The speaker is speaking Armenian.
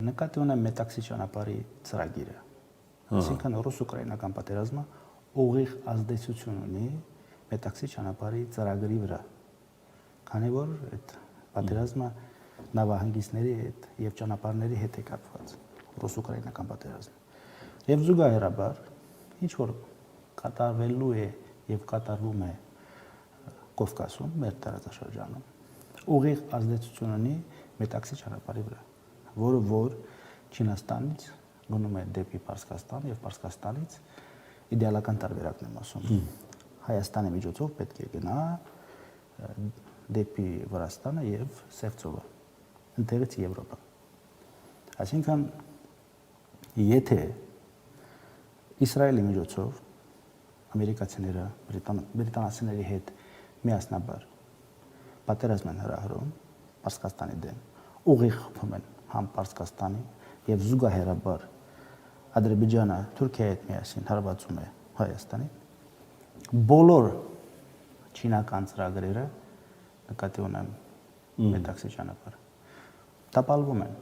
նկատի ունեմ Մետաքսի ճանապարհի ծրագիրը։ Այսինքն ռուս-ուկրաինական պատերազմը ուղիղ ազդեցություն ունի Մետաքսի ճանապարհի ծրագրի վրա։ Քանի որ այդ պատերազմը նավահանգիստների հետ եւ ճանապարհների հետ է կապված ռուս-ուկրաինական պատերազմը։ Եվ զուգահեռաբար ինչ որ կատարվելու է եւ կատարվում է Կովկասում, մեր տարածաշրջանում, ուղիղ ազդեցություն ունի Մետաքսի ճանապարհի վրա, որը որ Չինաստանից գնում է դեպի Պարսկաստան եւ Պարսկաստանից իդեալական տարբերակն եմ ասում։ Հայաստանի միջոցով պետք է գնա դեպի Վրաստանը եւ Սևծովը, ընդերից Եվրոպա։ Այսինքն եթե Իսրայելի միջոցով ամերիկացիները բրիտանացիների հետ միասնաբար պատերազմ են հրահրում Պարսկաստանի դեմ, ուղիղ խփում են համ Պարսկաստանի եւ զուգահեռաբար Ադրբեջանը Թուրքիայի հետ միասին հարվածում է Հայաստանին, բոլոր չինական ծրագրերը նկատի ունեմ Մետաքսի ճանապարհը տապալվում են։